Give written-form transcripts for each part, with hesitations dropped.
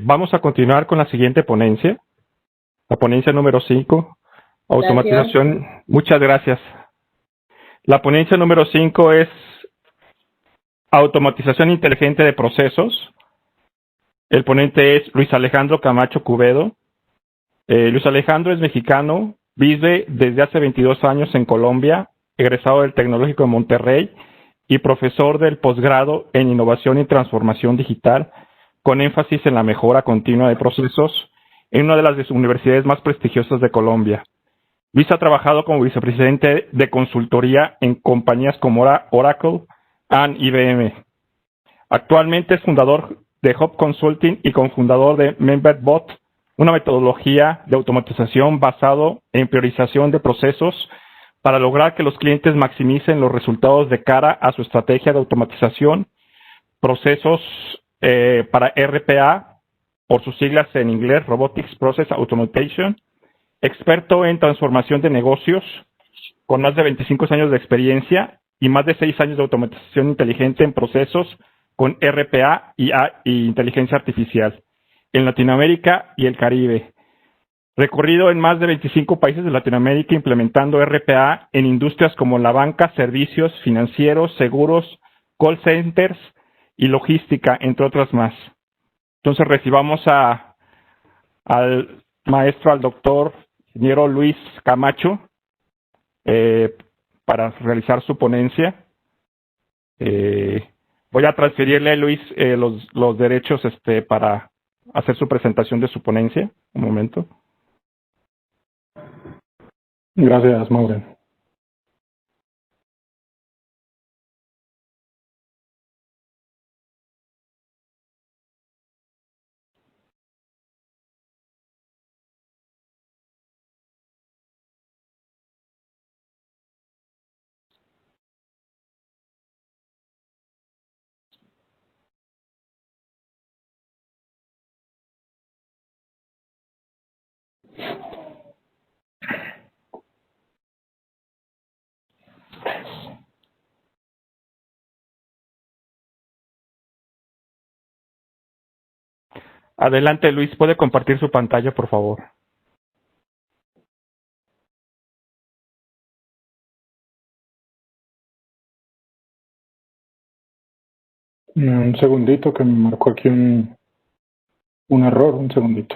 Vamos a continuar con la siguiente ponencia, la ponencia número 5, automatización. Gracias. Muchas gracias. La ponencia número 5 es automatización inteligente de procesos. El ponente es Luis Alejandro Camacho Cubedo. Luis Alejandro es mexicano, vive desde hace 22 años en Colombia, egresado del Tecnológico de Monterrey y profesor del posgrado en Innovación y Transformación Digital, con énfasis en la mejora continua de procesos en una de las universidades más prestigiosas de Colombia. Luis ha trabajado como vicepresidente de consultoría en compañías como Oracle y IBM. Actualmente es fundador de Hub Consulting y cofundador de MemberBot, una metodología de automatización basado en priorización de procesos para lograr que los clientes maximicen los resultados de cara a su estrategia de automatización, procesos para RPA, por sus siglas en inglés, Robotics Process Automation, experto en transformación de negocios, con más de 25 años de experiencia y más de 6 años de automatización inteligente en procesos con RPA y inteligencia artificial en Latinoamérica y el Caribe. Recorrido en más de 25 países de Latinoamérica implementando RPA en industrias como la banca, servicios financieros, seguros, call centers y logística, entre otras más. Entonces recibamos al maestro, al doctor ingeniero Luis Camacho para realizar su ponencia. Voy a transferirle a Luis los derechos para hacer su presentación de su ponencia. Un momento. Gracias, Maureen. Adelante, Luis. ¿Puede compartir su pantalla, por favor? Un segundito, que me marcó aquí un error. Un segundito.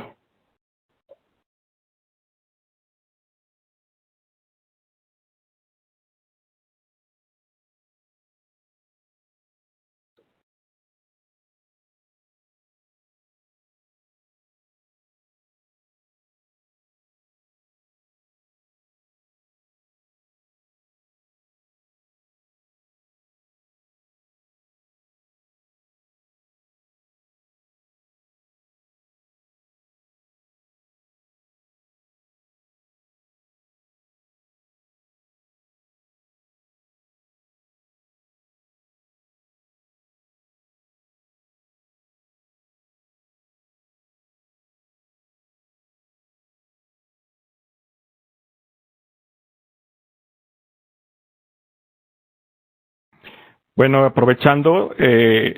Bueno, aprovechando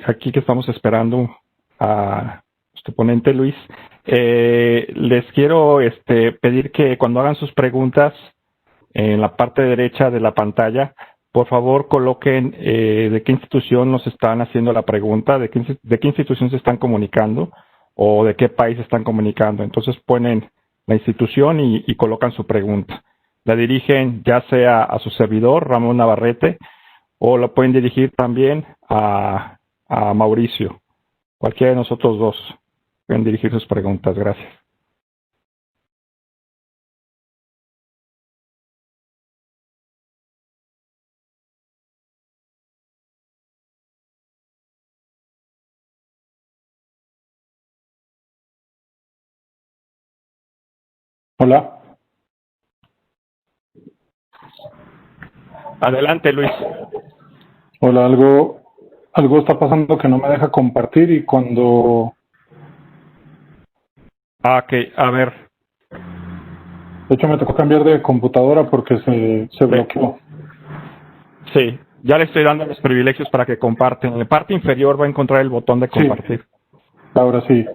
aquí que estamos esperando a nuestro ponente Luis, les quiero pedir que cuando hagan sus preguntas en la parte derecha de la pantalla, por favor coloquen de qué institución nos están haciendo la pregunta, de qué institución se están comunicando o de qué país están comunicando. Entonces ponen la institución y colocan su pregunta. La dirigen ya sea a su servidor, Ramón Navarrete, o lo pueden dirigir también a Mauricio. Cualquiera de nosotros dos pueden dirigir sus preguntas. Gracias. Hola. Adelante, Luis. Hola, algo está pasando que no me deja compartir y cuando... Ok, a ver. De hecho, me tocó cambiar de computadora porque se bloqueó. Sí, ya le estoy dando los privilegios para que comparten. En la parte inferior va a encontrar el botón de compartir. Ahora sí.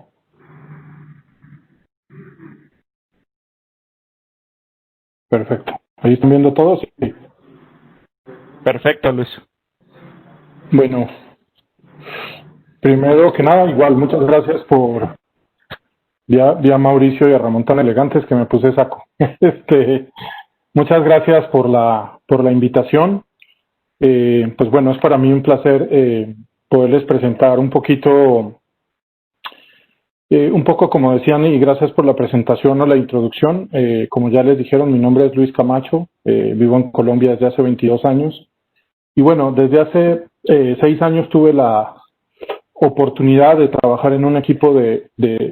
Perfecto. ¿Ahí están viendo todos? Sí. Perfecto, Luis. Bueno, primero que nada, igual, muchas gracias por... Vi a Mauricio y a Ramón tan elegantes que me puse saco. Muchas gracias por la invitación. Pues bueno, es para mí un placer poderles presentar un poco como decían, y gracias por la presentación o la introducción. Como ya les dijeron, mi nombre es Luis Camacho, vivo en Colombia desde hace 22 años. Y bueno, desde hace 6 años tuve la oportunidad de trabajar en un equipo de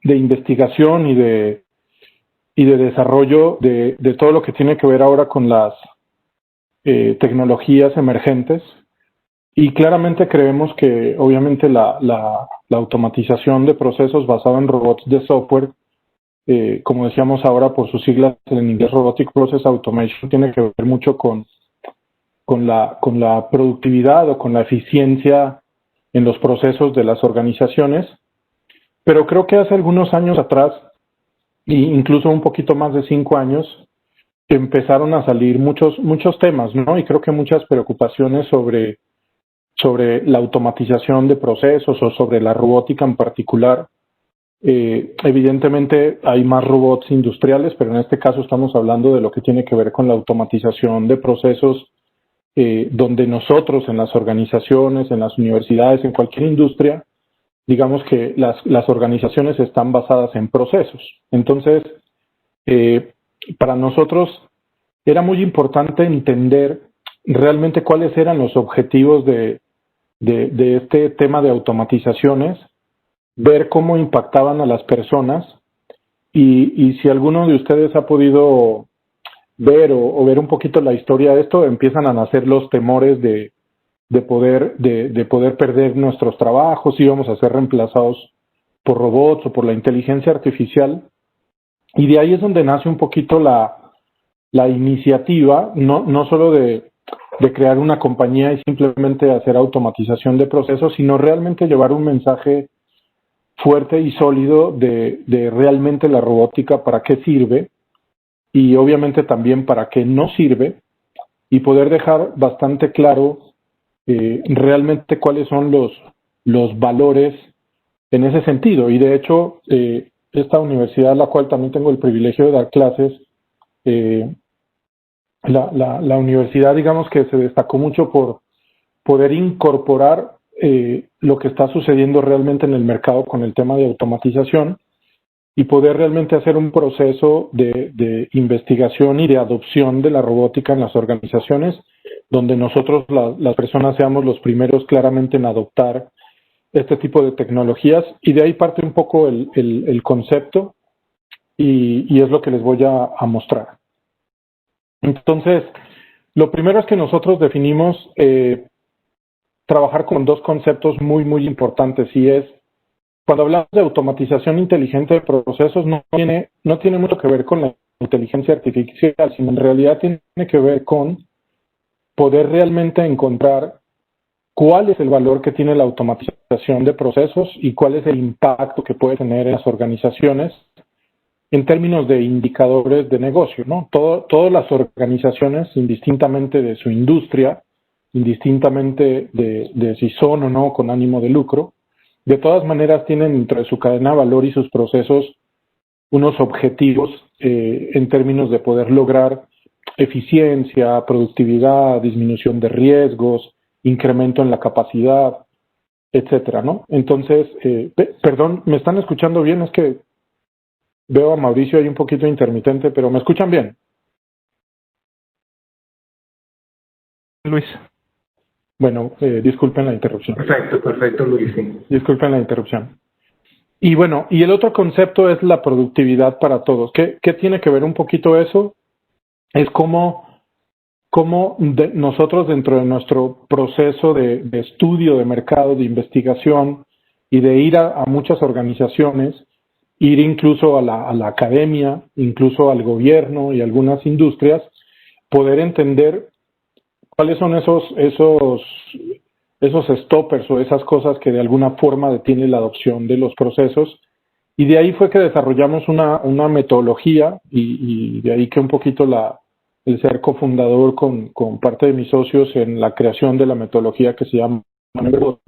investigación y de desarrollo de todo lo que tiene que ver ahora con las tecnologías emergentes. Y claramente creemos que obviamente la automatización de procesos basado en robots de software, como decíamos ahora por sus siglas en inglés Robotic Process Automation, tiene que ver mucho con la productividad o con la eficiencia en los procesos de las organizaciones. Pero creo que hace algunos años atrás, e incluso un poquito más de 5 años, empezaron a salir muchos temas, ¿no? Y creo que muchas preocupaciones sobre la automatización de procesos o sobre la robótica en particular. Evidentemente hay más robots industriales, pero en este caso estamos hablando de lo que tiene que ver con la automatización de procesos, donde nosotros en las organizaciones, en las universidades, en cualquier industria, digamos que las organizaciones están basadas en procesos. Entonces, para nosotros era muy importante entender realmente cuáles eran los objetivos de este tema de automatizaciones, ver cómo impactaban a las personas y si alguno de ustedes ha podido ver o ver un poquito la historia de esto, empiezan a nacer los temores de poder perder nuestros trabajos, si vamos a ser reemplazados por robots o por la inteligencia artificial. Y de ahí es donde nace un poquito la iniciativa, no solo de crear una compañía y simplemente hacer automatización de procesos, sino realmente llevar un mensaje fuerte y sólido de realmente la robótica, para qué sirve y obviamente también para qué no sirve, y poder dejar bastante claro realmente cuáles son los valores en ese sentido. Y de hecho, esta universidad, a la cual también tengo el privilegio de dar clases, la universidad, digamos que se destacó mucho por poder incorporar lo que está sucediendo realmente en el mercado con el tema de automatización y poder realmente hacer un proceso de investigación y de adopción de la robótica en las organizaciones, donde nosotros las personas seamos los primeros claramente en adoptar este tipo de tecnologías. Y de ahí parte un poco el concepto y es lo que les voy a mostrar. Entonces, lo primero es que nosotros definimos trabajar con dos conceptos muy importantes, y es, cuando hablamos de automatización inteligente de procesos, no tiene mucho que ver con la inteligencia artificial, sino en realidad tiene que ver con poder realmente encontrar cuál es el valor que tiene la automatización de procesos y cuál es el impacto que puede tener en las organizaciones en términos de indicadores de negocio, ¿no? Todas las organizaciones, indistintamente de su industria, indistintamente de si son o no con ánimo de lucro, de todas maneras tienen dentro de su cadena de valor y sus procesos unos objetivos en términos de poder lograr eficiencia, productividad, disminución de riesgos, incremento en la capacidad, etcétera, ¿no? Entonces, perdón, ¿me están escuchando bien? Es que veo a Mauricio ahí un poquito intermitente, pero ¿me escuchan bien? Luis. Bueno, disculpen la interrupción. Perfecto, Luis. Sí. Disculpen la interrupción. Y bueno, y el otro concepto es la productividad para todos. ¿Qué tiene que ver un poquito eso? Es cómo nosotros, dentro de nuestro proceso de estudio de mercado, de investigación y de ir a muchas organizaciones, ir incluso a la academia, incluso al gobierno y algunas industrias, poder entender cuáles son esos esos stoppers o esas cosas que de alguna forma detienen la adopción de los procesos. Y de ahí fue que desarrollamos una metodología y de ahí que un poquito el ser cofundador con parte de mis socios en la creación de la metodología que se llama Memberbot.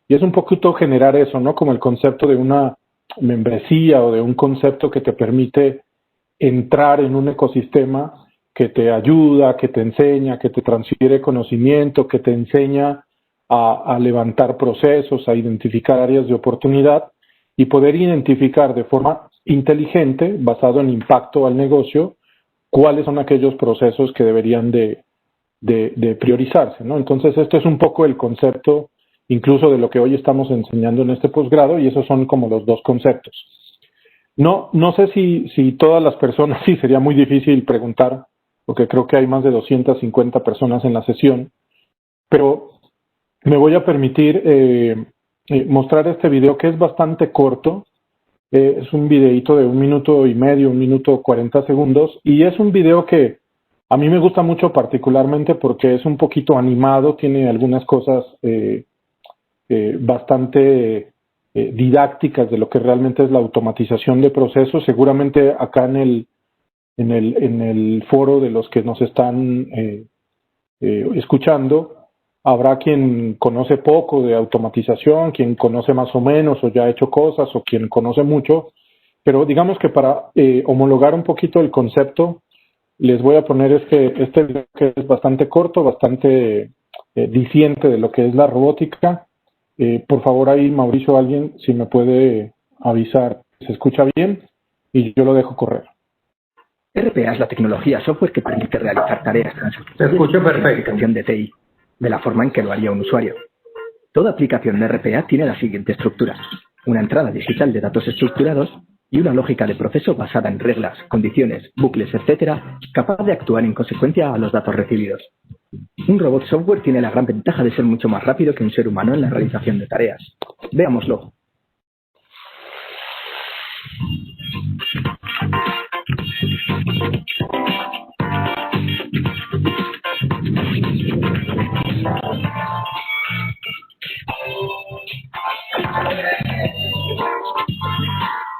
Y es un poquito generar eso, ¿no? Como el concepto de una membresía o de un concepto que te permite entrar en un ecosistema que te ayuda, que te enseña, que te transfiere conocimiento, que te enseña a levantar procesos, a identificar áreas de oportunidad y poder identificar de forma inteligente, basado en impacto al negocio, cuáles son aquellos procesos que deberían de priorizarse, ¿no? Entonces, esto es un poco el concepto incluso de lo que hoy estamos enseñando en este posgrado, y esos son como los dos conceptos. No sé si todas las personas, sí, sería muy difícil preguntar, porque creo que hay más de 250 personas en la sesión, pero me voy a permitir mostrar este video que es bastante corto. Es un videito de 1 minuto y medio, 1 minuto 40 segundos, y es un video que a mí me gusta mucho particularmente porque es un poquito animado, tiene algunas cosas bastante didácticas de lo que realmente es la automatización de procesos. Seguramente acá en el foro de los que nos están escuchando, habrá quien conoce poco de automatización, quien conoce más o menos o ya ha hecho cosas, o quien conoce mucho, pero digamos que para homologar un poquito el concepto, les voy a poner este video que es bastante corto, bastante diciente de lo que es la robótica. Por favor, ahí, Mauricio, alguien, si me puede avisar, ¿se escucha bien? Y yo lo dejo correr. RPA es la tecnología software que permite realizar tareas transaccionales de aplicación de TI, de la forma en que lo haría un usuario. Toda aplicación de RPA tiene la siguiente estructura: una entrada digital de datos estructurados y una lógica de proceso basada en reglas, condiciones, bucles, etc., capaz de actuar en consecuencia a los datos recibidos. Un robot software tiene la gran ventaja de ser mucho más rápido que un ser humano en la realización de tareas. Veámoslo.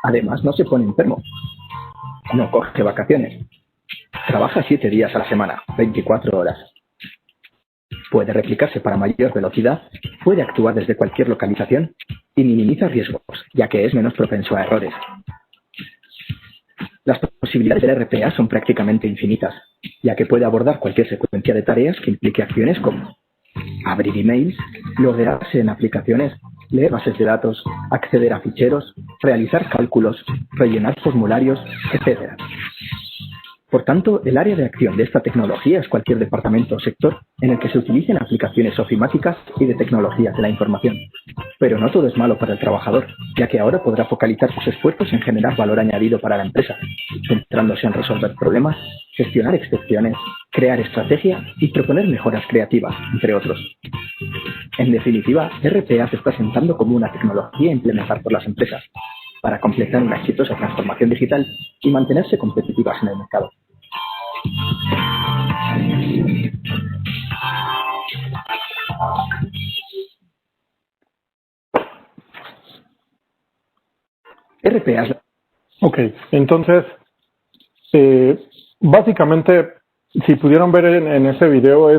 Además, no se pone enfermo. No coge vacaciones. Trabaja 7 días a la semana, 24 horas. Puede replicarse para mayor velocidad, puede actuar desde cualquier localización y minimiza riesgos, ya que es menos propenso a errores. Las posibilidades del RPA son prácticamente infinitas, ya que puede abordar cualquier secuencia de tareas que implique acciones como abrir emails, loguearse en aplicaciones, leer bases de datos, acceder a ficheros, realizar cálculos, rellenar formularios, etc. Por tanto, el área de acción de esta tecnología es cualquier departamento o sector en el que se utilicen aplicaciones ofimáticas y de tecnologías de la información. Pero no todo es malo para el trabajador, ya que ahora podrá focalizar sus esfuerzos en generar valor añadido para la empresa, centrándose en resolver problemas, gestionar excepciones, crear estrategia y proponer mejoras creativas, entre otros. En definitiva, RPA se está sentando como una tecnología a implementar por las empresas, para completar una exitosa transformación digital y mantenerse competitivas en el mercado. RPA es... Ok, entonces, básicamente, si pudieron ver en ese video,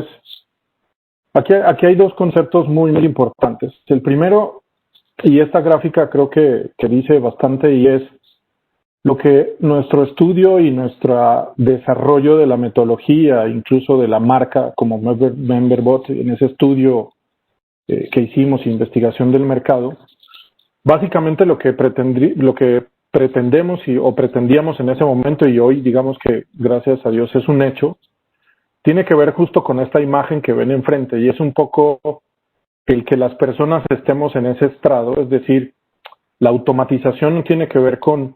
aquí hay dos conceptos muy importantes. El primero, y esta gráfica creo que dice bastante, y es lo que nuestro estudio y nuestro desarrollo de la metodología, incluso de la marca como Memberbot, en ese estudio que hicimos, investigación del mercado, básicamente lo que pretendemos o pretendíamos en ese momento, y hoy digamos que gracias a Dios es un hecho, tiene que ver justo con esta imagen que ven enfrente, y es un poco el que las personas estemos en ese estrado, es decir, la automatización no tiene que ver con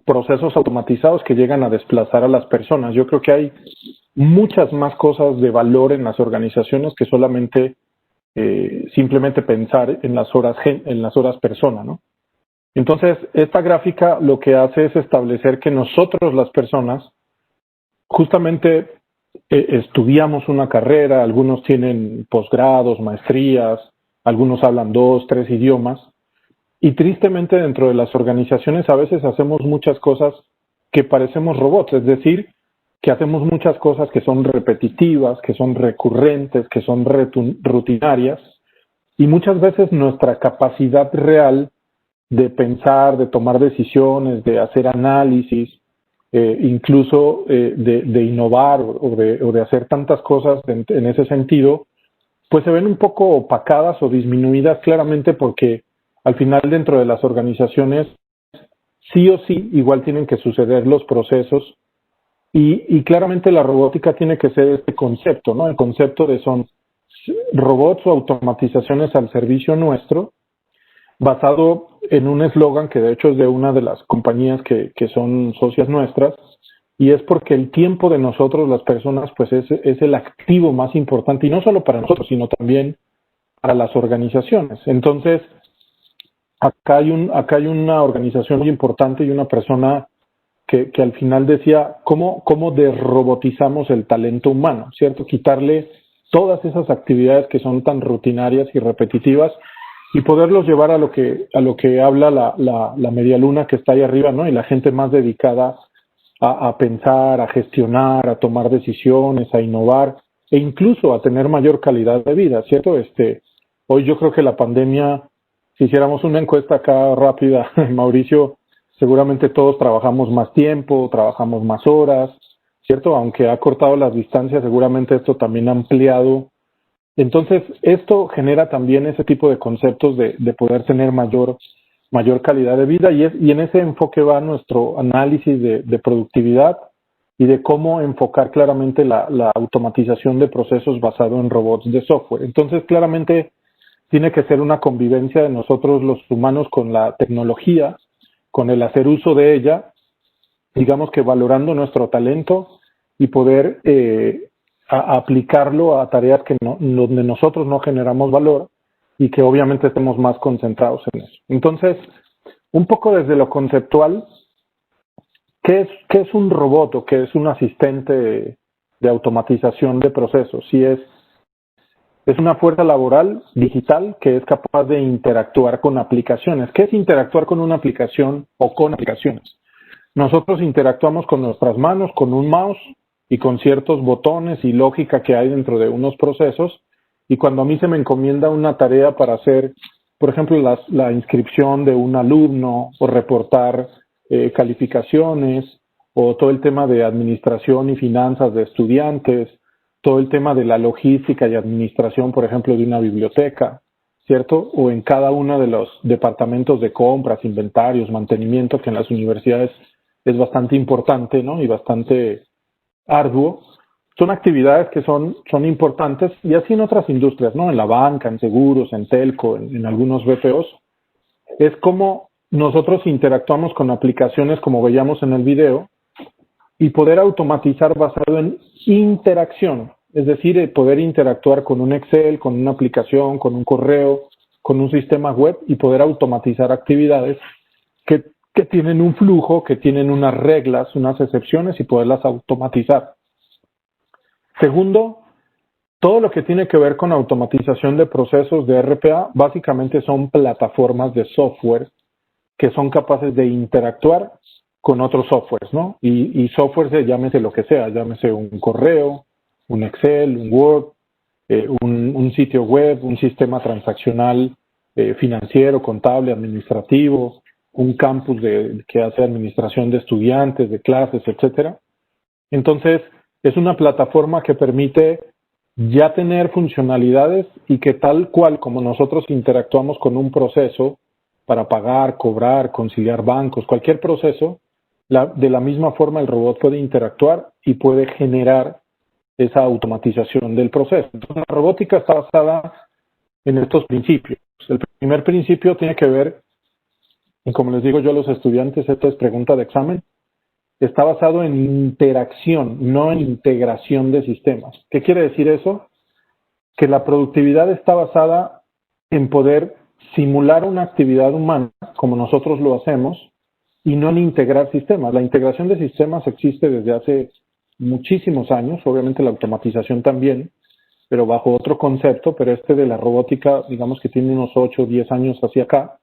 procesos automatizados que llegan a desplazar a las personas. Yo creo que hay muchas más cosas de valor en las organizaciones que solamente simplemente pensar en las horas persona, ¿no? Entonces, esta gráfica lo que hace es establecer que nosotros, las personas, justamente estudiamos una carrera, algunos tienen posgrados, maestrías, algunos hablan 2, 3 idiomas, y tristemente dentro de las organizaciones a veces hacemos muchas cosas que parecemos robots, es decir, que hacemos muchas cosas que son repetitivas, que son recurrentes, que son rutinarias, y muchas veces nuestra capacidad real de pensar, de tomar decisiones, de hacer análisis, incluso de innovar o de hacer tantas cosas en ese sentido, pues se ven un poco opacadas o disminuidas claramente porque al final dentro de las organizaciones sí o sí igual tienen que suceder los procesos y claramente la robótica tiene que ser este concepto, ¿no? El concepto de son robots o automatizaciones al servicio nuestro, basado en un eslogan que de hecho es de una de las compañías que son socias nuestras, y es porque el tiempo de nosotros, las personas, pues es el activo más importante, y no solo para nosotros, sino también para las organizaciones. Entonces, acá hay una organización muy importante y una persona que al final decía, ¿cómo derrobotizamos el talento humano? ¿Cierto? Quitarle todas esas actividades que son tan rutinarias y repetitivas y poderlos llevar a lo que habla la media luna que está ahí arriba, ¿no? Y la gente más dedicada a pensar, a gestionar, a tomar decisiones, a innovar e incluso a tener mayor calidad de vida, ¿cierto? Hoy yo creo que la pandemia, si hiciéramos una encuesta acá rápida, Mauricio, seguramente todos trabajamos más tiempo, trabajamos más horas, ¿cierto? Aunque ha cortado las distancias, seguramente esto también ha ampliado. Entonces, esto genera también ese tipo de conceptos de poder tener mayor calidad de vida y en ese enfoque va nuestro análisis de productividad y de cómo enfocar claramente la automatización de procesos basado en robots de software. Entonces, claramente tiene que ser una convivencia de nosotros los humanos con la tecnología, con el hacer uso de ella, digamos que valorando nuestro talento y poder aplicarlo a tareas donde nosotros no generamos valor y que obviamente estemos más concentrados en eso. Entonces, un poco desde lo conceptual, ¿qué es un robot o qué es un asistente de automatización de procesos? Si es una fuerza laboral digital que es capaz de interactuar con aplicaciones. ¿Qué es interactuar con una aplicación o con aplicaciones? Nosotros interactuamos con nuestras manos, con un mouse y con ciertos botones y lógica que hay dentro de unos procesos. Y cuando a mí se me encomienda una tarea para hacer, por ejemplo, la inscripción de un alumno o reportar calificaciones o todo el tema de administración y finanzas de estudiantes, todo el tema de la logística y administración, por ejemplo, de una biblioteca, ¿cierto? O en cada uno de los departamentos de compras, inventarios, mantenimiento, que en las universidades es bastante importante, ¿no? Y bastante arduo. Son actividades que son importantes y así en otras industrias, ¿no? En la banca, en seguros, en telco, en algunos BPOs. Es como nosotros interactuamos con aplicaciones como veíamos en el video y poder automatizar basado en interacción, es decir, poder interactuar con un Excel, con una aplicación, con un correo, con un sistema web y poder automatizar actividades que tienen un flujo, que tienen unas reglas, unas excepciones y poderlas automatizar. Segundo, todo lo que tiene que ver con automatización de procesos de RPA básicamente son plataformas de software que son capaces de interactuar con otros softwares, ¿no? Y software, llámese lo que sea, llámese un correo, un Excel, un Word, un sitio web, un sistema transaccional financiero, contable, administrativo, un campus que hace administración de estudiantes, de clases, etcétera. Entonces, es una plataforma que permite ya tener funcionalidades y que tal cual como nosotros interactuamos con un proceso para pagar, cobrar, conciliar bancos, cualquier proceso, de la misma forma el robot puede interactuar y puede generar esa automatización del proceso. Entonces, la robótica está basada en estos principios. El primer principio tiene que ver, y como les digo yo a los estudiantes, esto es pregunta de examen, está basado en interacción, no en integración de sistemas. ¿Qué quiere decir eso? Que la productividad está basada en poder simular una actividad humana, como nosotros lo hacemos, y no en integrar sistemas. La integración de sistemas existe desde hace muchísimos años, obviamente la automatización también, pero bajo otro concepto, pero este de la robótica, digamos que tiene unos 8 o 10 años hacia acá.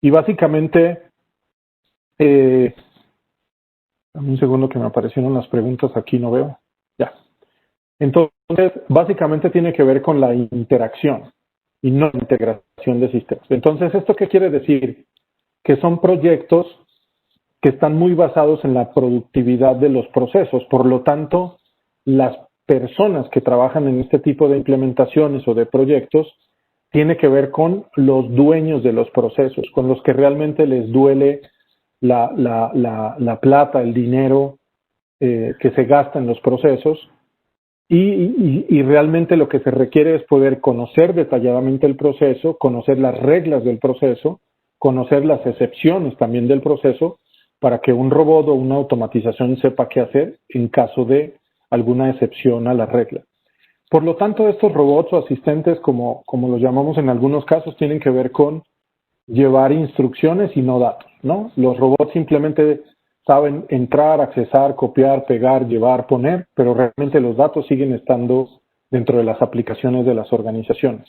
Y básicamente, dame un segundo que me aparecieron las preguntas aquí, no veo. Ya. Entonces, básicamente tiene que ver con la interacción y no la integración de sistemas. Entonces, ¿esto qué quiere decir? Que son proyectos que están muy basados en la productividad de los procesos. Por lo tanto, las personas que trabajan en este tipo de implementaciones o de proyectos tiene que ver con los dueños de los procesos, con los que realmente les duele la plata, el dinero que se gasta en los procesos y realmente lo que se requiere es poder conocer detalladamente el proceso, conocer las reglas del proceso, conocer las excepciones también del proceso para que un robot o una automatización sepa qué hacer en caso de alguna excepción a la regla. Por lo tanto, estos robots o asistentes, como los llamamos en algunos casos, tienen que ver con llevar instrucciones y no datos, ¿no? Los robots simplemente saben entrar, accesar, copiar, pegar, llevar, poner, pero realmente los datos siguen estando dentro de las aplicaciones de las organizaciones.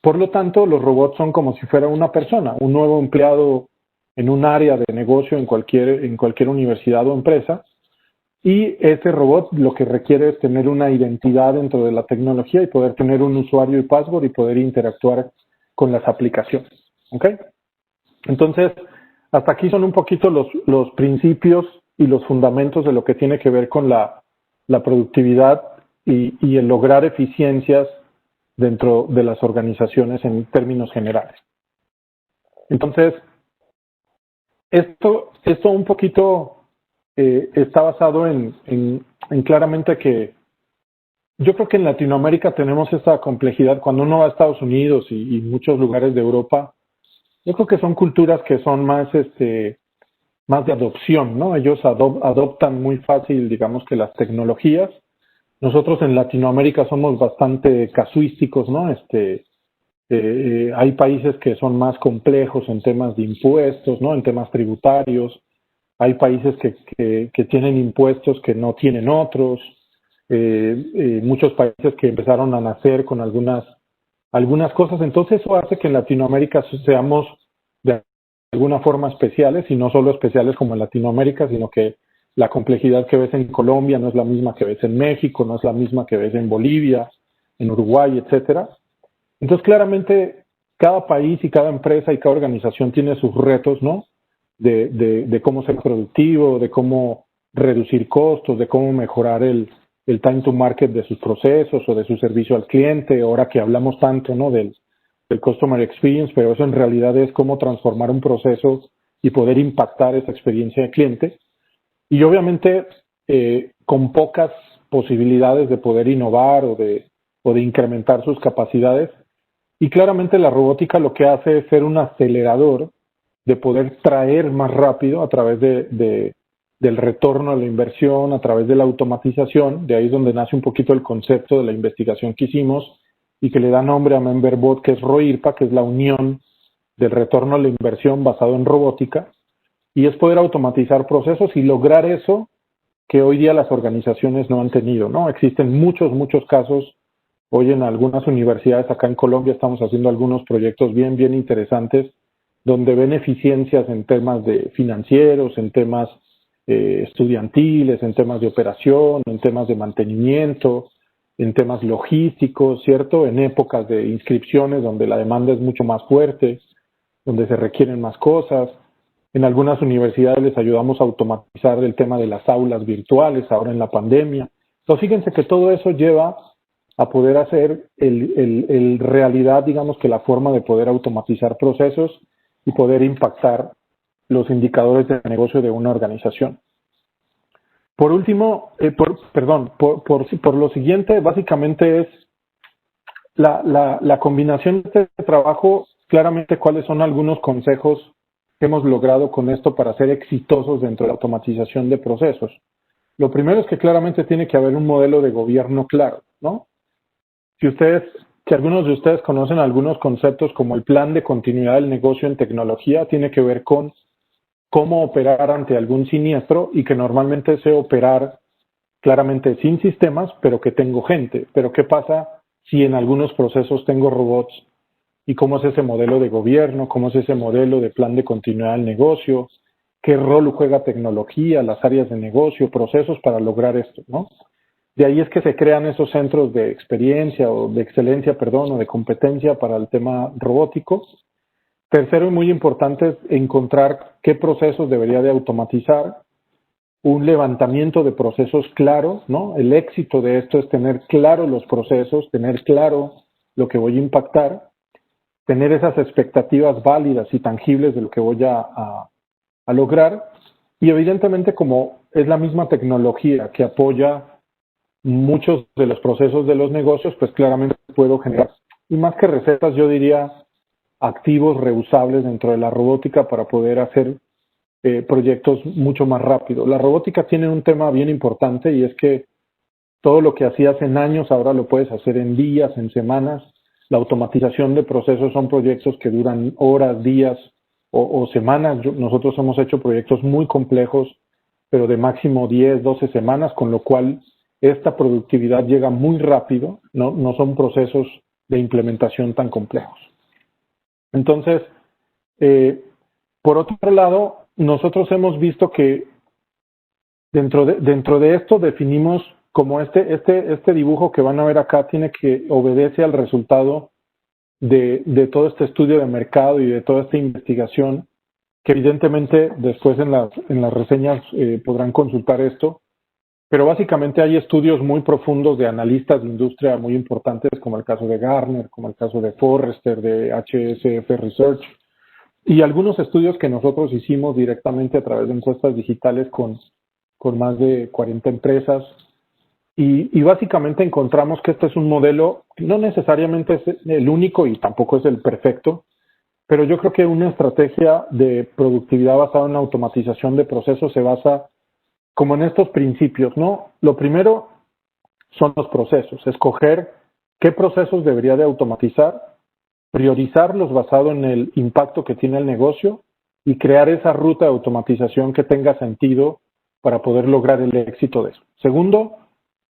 Por lo tanto, los robots son como si fuera una persona, un nuevo empleado en un área de negocio en cualquier universidad o empresa, y ese robot lo que requiere es tener una identidad dentro de la tecnología y poder tener un usuario y password y poder interactuar con las aplicaciones. ¿Ok? Entonces, hasta aquí son un poquito los principios y los fundamentos de lo que tiene que ver con la productividad y el lograr eficiencias dentro de las organizaciones en términos generales. Entonces, esto un poquito está basado en claramente que yo creo que en Latinoamérica tenemos esta complejidad. Cuando uno va a Estados Unidos y muchos lugares de Europa, yo creo que son culturas que son más de adopción, ¿no? Ellos adoptan muy fácil, digamos, que las tecnologías. Nosotros en Latinoamérica somos bastante casuísticos, ¿no? Hay países que son más complejos en temas de impuestos, ¿no? En temas tributarios. Hay países que tienen impuestos que no tienen otros. Muchos países que empezaron a nacer con algunas cosas. Entonces eso hace que en Latinoamérica seamos de alguna forma especiales, y no solo especiales como en Latinoamérica, sino que la complejidad que ves en Colombia no es la misma que ves en México, no es la misma que ves en Bolivia, en Uruguay, etcétera. Entonces claramente cada país y cada empresa y cada organización tiene sus retos, ¿no? De cómo ser productivo, de cómo reducir costos, de cómo mejorar el time to market de sus procesos o de su servicio al cliente. Ahora que hablamos tanto, ¿no? del customer experience, pero eso en realidad es cómo transformar un proceso y poder impactar esa experiencia de cliente. Y obviamente con pocas posibilidades de poder innovar o de incrementar sus capacidades. Y claramente la robótica lo que hace es ser un acelerador de poder traer más rápido a través del retorno a la inversión, a través de la automatización. De ahí es donde nace un poquito el concepto de la investigación que hicimos y que le da nombre a MemberBot, que es ROIRPA, que es la unión del retorno a la inversión basado en robótica, y es poder automatizar procesos y lograr eso que hoy día las organizaciones no han tenido, ¿no? Existen muchos casos. Hoy en algunas universidades acá en Colombia estamos haciendo algunos proyectos bien interesantes donde ven eficiencias en temas de financieros, en temas estudiantiles, en temas de operación, en temas de mantenimiento, en temas logísticos, ¿cierto? En épocas de inscripciones donde la demanda es mucho más fuerte, donde se requieren más cosas. En algunas universidades les ayudamos a automatizar el tema de las aulas virtuales ahora en la pandemia. Entonces, fíjense que todo eso lleva a poder hacer el realidad, digamos, que la forma de poder automatizar procesos y poder impactar los indicadores de negocio de una organización. Por último, por lo siguiente, básicamente es la combinación de este trabajo. Claramente, cuáles son algunos consejos que hemos logrado con esto para ser exitosos dentro de la automatización de procesos. Lo primero es que claramente tiene que haber un modelo de gobierno claro, ¿no? Si algunos de ustedes conocen algunos conceptos como el plan de continuidad del negocio en tecnología, tiene que ver con cómo operar ante algún siniestro, y que normalmente ese operar claramente sin sistemas, pero que tengo gente. Pero ¿qué pasa si en algunos procesos tengo robots? ¿Y cómo es ese modelo de gobierno? ¿Cómo es ese modelo de plan de continuidad del negocio? ¿Qué rol juega tecnología, las áreas de negocio, procesos para lograr esto, ¿no? De ahí es que se crean esos centros de experiencia o de excelencia, perdón, o de competencia para el tema robótico. Tercero y muy importante es encontrar qué procesos debería de automatizar, un levantamiento de procesos claro, ¿no? El éxito de esto es tener claro los procesos, tener claro lo que voy a impactar, tener esas expectativas válidas y tangibles de lo que voy a lograr. Y evidentemente, como es la misma tecnología que apoya muchos de los procesos de los negocios, pues claramente puedo generar, y más que recetas, yo diría activos reusables dentro de la robótica para poder hacer proyectos mucho más rápido. La robótica tiene un tema bien importante y es que todo lo que hacías en años ahora lo puedes hacer en días, en semanas. La automatización de procesos son proyectos que duran horas, días o semanas. Nosotros hemos hecho proyectos muy complejos, pero de máximo 10, 12 semanas, con lo cual esta productividad llega muy rápido, no son procesos de implementación tan complejos. Entonces, por otro lado, nosotros hemos visto que dentro de esto definimos como este dibujo que van a ver acá tiene que obedece al resultado de todo este estudio de mercado y de toda esta investigación, que evidentemente después en las reseñas podrán consultar esto, pero básicamente hay estudios muy profundos de analistas de industria muy importantes, como el caso de Gartner, como el caso de Forrester, de HSF Research, y algunos estudios que nosotros hicimos directamente a través de encuestas digitales con más de 40 empresas, y básicamente encontramos que este es un modelo, no necesariamente es el único y tampoco es el perfecto, pero yo creo que una estrategia de productividad basada en automatización de procesos se basa como en estos principios, ¿no? Lo primero son los procesos, escoger qué procesos debería de automatizar, priorizarlos basado en el impacto que tiene el negocio y crear esa ruta de automatización que tenga sentido para poder lograr el éxito de eso. Segundo,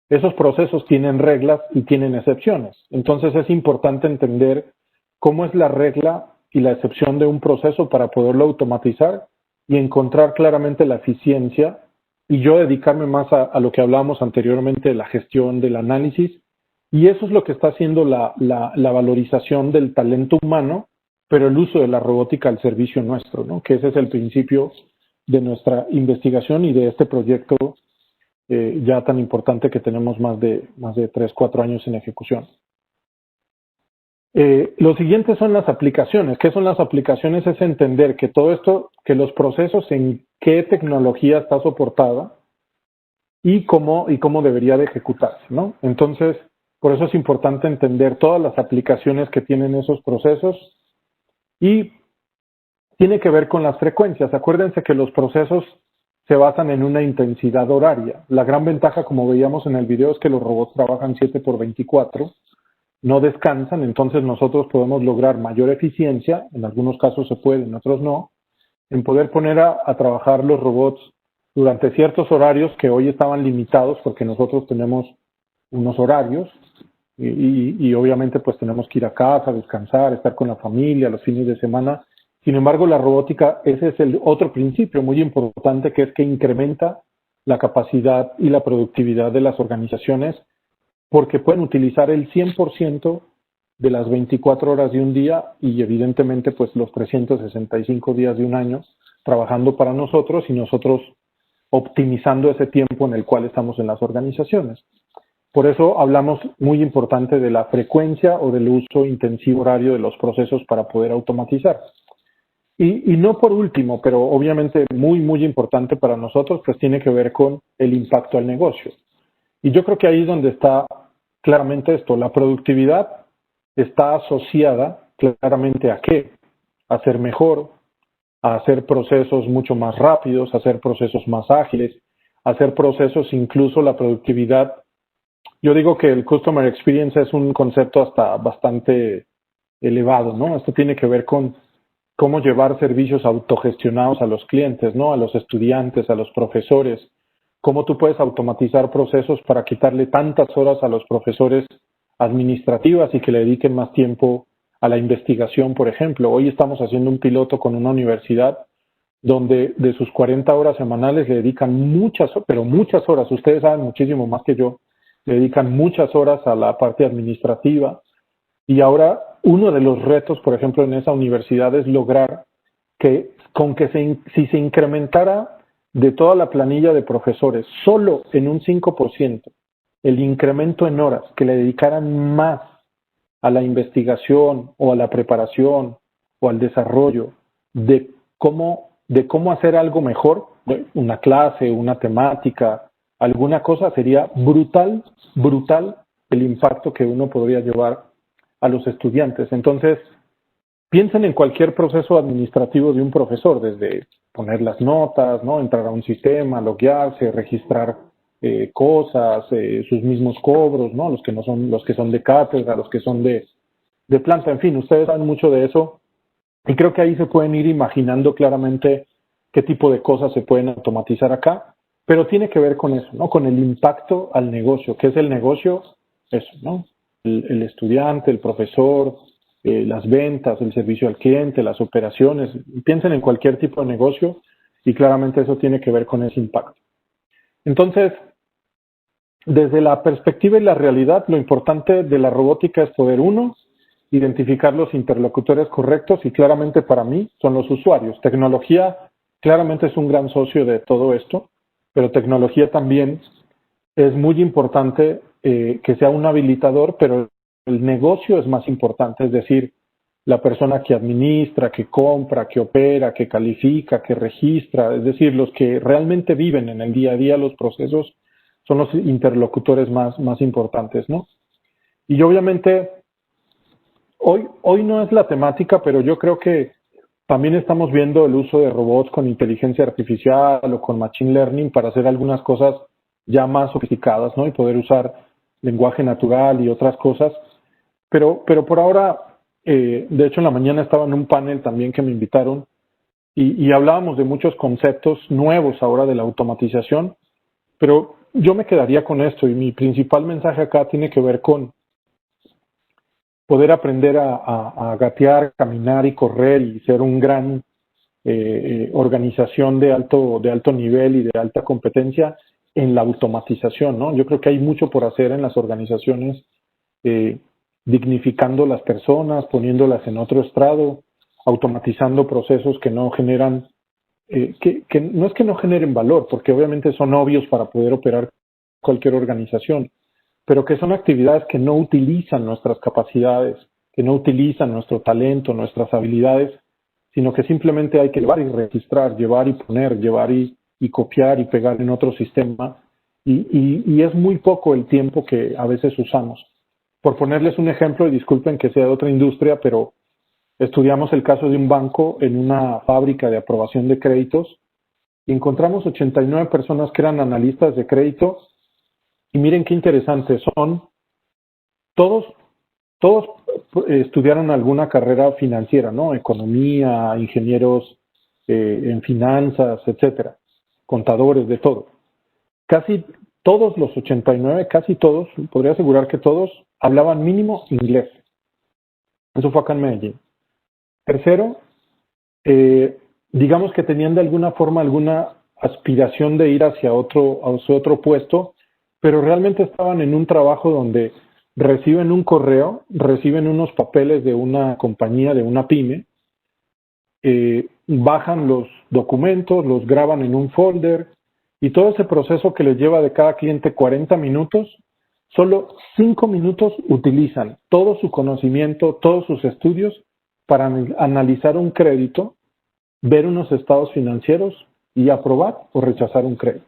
esos procesos tienen reglas y tienen excepciones. Entonces es importante entender cómo es la regla y la excepción de un proceso para poderlo automatizar y encontrar claramente la eficiencia y yo dedicarme más a lo que hablábamos anteriormente de la gestión, del análisis. Y eso es lo que está haciendo la valorización del talento humano, pero el uso de la robótica al servicio nuestro, ¿no? Que ese es el principio de nuestra investigación y de este proyecto ya tan importante que tenemos más de 3, 4 años en ejecución. Lo siguiente son las aplicaciones. ¿Qué son las aplicaciones? Es entender que todo esto, que los procesos en qué tecnología está soportada y cómo debería de ejecutarse, ¿no? Entonces, por eso es importante entender todas las aplicaciones que tienen esos procesos y tiene que ver con las frecuencias. Acuérdense que los procesos se basan en una intensidad horaria. La gran ventaja, como veíamos en el video, es que los robots trabajan 7x24, no descansan, entonces nosotros podemos lograr mayor eficiencia, en algunos casos se puede, en otros no, en poder poner a trabajar los robots durante ciertos horarios que hoy estaban limitados porque nosotros tenemos unos horarios y obviamente pues tenemos que ir a casa, descansar, estar con la familia, los fines de semana. Sin embargo, la robótica, ese es el otro principio muy importante, que es que incrementa la capacidad y la productividad de las organizaciones porque pueden utilizar el 100% de las 24 horas de un día y evidentemente pues los 365 días de un año trabajando para nosotros y nosotros optimizando ese tiempo en el cual estamos en las organizaciones. Por eso hablamos muy importante de la frecuencia o del uso intensivo horario de los procesos para poder automatizar. Y no por último, pero obviamente muy importante para nosotros, pues tiene que ver con el impacto al negocio. Y yo creo que ahí es donde está claramente esto. La productividad está asociada claramente a qué? A ser mejor, a hacer procesos mucho más rápidos, a hacer procesos más ágiles, a hacer procesos incluso la productividad. Yo digo que el Customer Experience es un concepto hasta bastante elevado, ¿no? Esto tiene que ver con cómo llevar servicios autogestionados a los clientes, ¿no? A los estudiantes, a los profesores, cómo tú puedes automatizar procesos para quitarle tantas horas a los profesores administrativas y que le dediquen más tiempo a la investigación, por ejemplo. Hoy estamos haciendo un piloto con una universidad donde de sus 40 horas semanales le dedican muchas, pero muchas horas, ustedes saben muchísimo más que yo, le dedican muchas horas a la parte administrativa. Y ahora uno de los retos, por ejemplo, en esa universidad es lograr que si se incrementara de toda la planilla de profesores solo en un 5% el incremento en horas, que le dedicaran más a la investigación o a la preparación o al desarrollo de cómo hacer algo mejor, una clase, una temática, alguna cosa, sería brutal el impacto que uno podría llevar a los estudiantes. Entonces, piensen en cualquier proceso administrativo de un profesor, desde poner las notas, ¿no? Entrar a un sistema, loguearse, registrar cosas, sus mismos cobros, ¿no? Los que son de cátedra, los que son de planta, en fin, ustedes saben mucho de eso y creo que ahí se pueden ir imaginando claramente qué tipo de cosas se pueden automatizar acá, pero tiene que ver con eso, ¿no? Con el impacto al negocio. ¿Qué es el negocio? Eso, ¿no? El estudiante, el profesor, las ventas, el servicio al cliente, las operaciones. Piensen en cualquier tipo de negocio y claramente eso tiene que ver con ese impacto. Entonces, desde la perspectiva y la realidad, lo importante de la robótica es poder, uno, identificar los interlocutores correctos y claramente para mí son los usuarios. Tecnología claramente es un gran socio de todo esto, pero tecnología también es muy importante que sea un habilitador, pero el negocio es más importante, es decir, la persona que administra, que compra, que opera, que califica, que registra, es decir, los que realmente viven en el día a día los procesos son los interlocutores más importantes, ¿no? Y obviamente, hoy no es la temática, pero yo creo que también estamos viendo el uso de robots con inteligencia artificial o con machine learning para hacer algunas cosas ya más sofisticadas, ¿no? Y poder usar lenguaje natural y otras cosas. Pero por ahora, de hecho en la mañana estaba en un panel también que me invitaron y hablábamos de muchos conceptos nuevos ahora de la automatización, pero yo me quedaría con esto y mi principal mensaje acá tiene que ver con poder aprender a gatear, caminar y correr y ser un gran organización de alto nivel y de alta competencia en la automatización, ¿no? Yo creo que hay mucho por hacer en las organizaciones, dignificando las personas, poniéndolas en otro estrado, automatizando procesos que no generan, que no es que no generen valor, porque obviamente son obvios para poder operar cualquier organización, pero que son actividades que no utilizan nuestras capacidades, que no utilizan nuestro talento, nuestras habilidades, sino que simplemente hay que llevar y registrar, llevar y poner, llevar y copiar y pegar en otro sistema. Y es muy poco el tiempo que a veces usamos. Por ponerles un ejemplo, y disculpen que sea de otra industria, pero estudiamos el caso de un banco en una fábrica de aprobación de créditos y encontramos 89 personas que eran analistas de crédito. Y miren qué interesante, todos estudiaron alguna carrera financiera, ¿no? Economía, ingenieros en finanzas, etcétera, contadores, de todo. Casi todos los 89, casi todos, podría asegurar que todos, hablaban mínimo inglés. Eso fue acá en Medellín. Tercero, digamos que tenían de alguna forma alguna aspiración de ir hacia otro puesto, pero realmente estaban en un trabajo donde reciben un correo, reciben unos papeles de una compañía, de una pyme, bajan los documentos, los graban en un folder y todo ese proceso que les lleva de cada cliente 40 minutos, solo 5 minutos utilizan todo su conocimiento, todos sus estudios para analizar un crédito, ver unos estados financieros y aprobar o rechazar un crédito.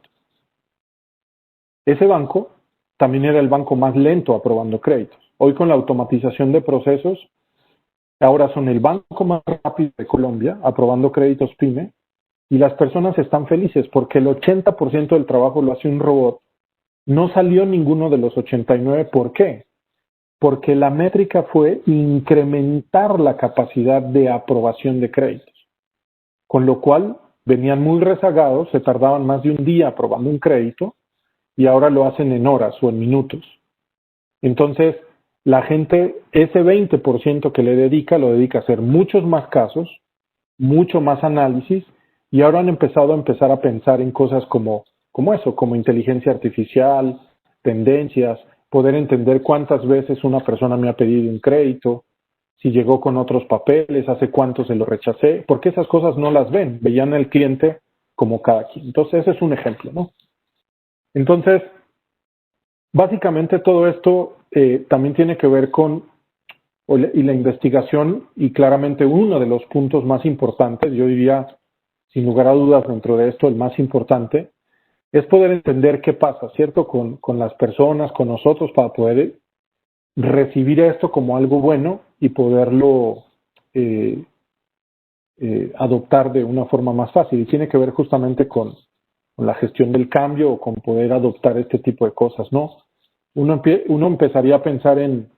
Ese banco también era el banco más lento aprobando créditos. Hoy con la automatización de procesos, ahora son el banco más rápido de Colombia aprobando créditos PYME y las personas están felices porque el 80% del trabajo lo hace un robot. No salió ninguno de los 89. ¿Por qué? Porque la métrica fue incrementar la capacidad de aprobación de créditos. Con lo cual, venían muy rezagados, se tardaban más de un día aprobando un crédito y ahora lo hacen en horas o en minutos. Entonces, la gente, ese 20% que le dedica, lo dedica a hacer muchos más casos, mucho más análisis, y ahora han empezado a pensar en cosas como eso, como inteligencia artificial, tendencias, poder entender cuántas veces una persona me ha pedido un crédito, si llegó con otros papeles, hace cuánto se lo rechacé, porque esas cosas no las ven, veían al cliente como cada quien. Entonces, ese es un ejemplo, ¿no? Entonces, básicamente todo esto también tiene que ver con y la investigación, y claramente uno de los puntos más importantes, yo diría, sin lugar a dudas dentro de esto, el más importante, es poder entender qué pasa, ¿cierto? Con las personas, con nosotros, para poder recibir esto como algo bueno y poderlo adoptar de una forma más fácil. Y tiene que ver justamente con la gestión del cambio o con poder adoptar este tipo de cosas, ¿no? Uno empezaría a pensar en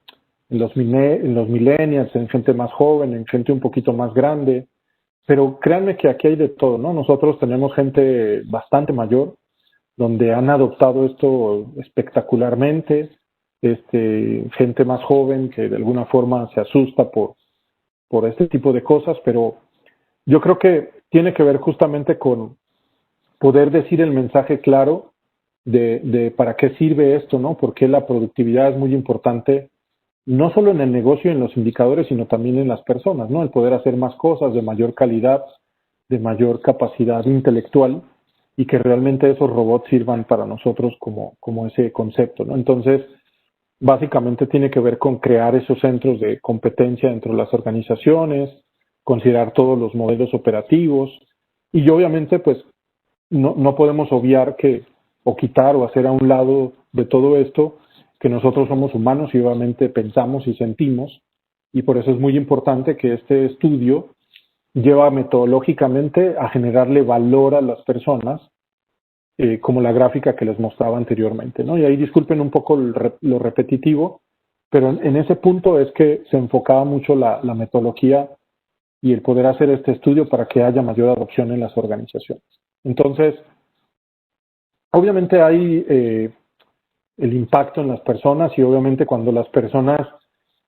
los millennials, en gente más joven, en gente un poquito más grande, pero créanme que aquí hay de todo, ¿no? Nosotros tenemos gente bastante mayor, donde han adoptado esto espectacularmente, gente más joven que de alguna forma se asusta por este tipo de cosas, pero yo creo que tiene que ver justamente con poder decir el mensaje claro de para qué sirve esto, ¿no? Porque la productividad es muy importante, no solo en el negocio y en los indicadores, sino también en las personas, ¿no? El poder hacer más cosas de mayor calidad, de mayor capacidad intelectual, y que realmente esos robots sirvan para nosotros como ese concepto, ¿no? Entonces, básicamente tiene que ver con crear esos centros de competencia dentro de las organizaciones, considerar todos los modelos operativos, y obviamente, pues, no podemos obviar o quitar o hacer a un lado de todo esto, que nosotros somos humanos y obviamente pensamos y sentimos, y por eso es muy importante que este estudio lleva metodológicamente a generarle valor a las personas, como la gráfica que les mostraba anteriormente, ¿no? Y ahí disculpen un poco lo repetitivo, pero en ese punto es que se enfocaba mucho la metodología y el poder hacer este estudio para que haya mayor adopción en las organizaciones. Entonces, obviamente hay el impacto en las personas, y obviamente cuando las personas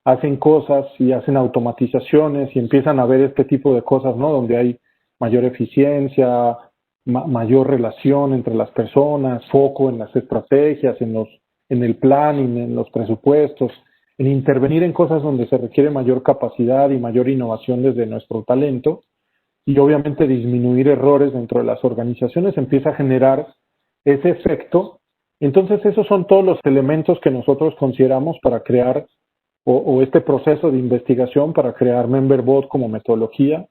hacen cosas y hacen automatizaciones y empiezan a ver este tipo de cosas, ¿no? Donde hay mayor eficiencia, mayor relación entre las personas, foco en las estrategias, en el planning, en los presupuestos, en intervenir en cosas donde se requiere mayor capacidad y mayor innovación desde nuestro talento, y obviamente disminuir errores dentro de las organizaciones, empieza a generar ese efecto. Entonces, esos son todos los elementos que nosotros consideramos para crear o este proceso de investigación para crear MemberBot como metodología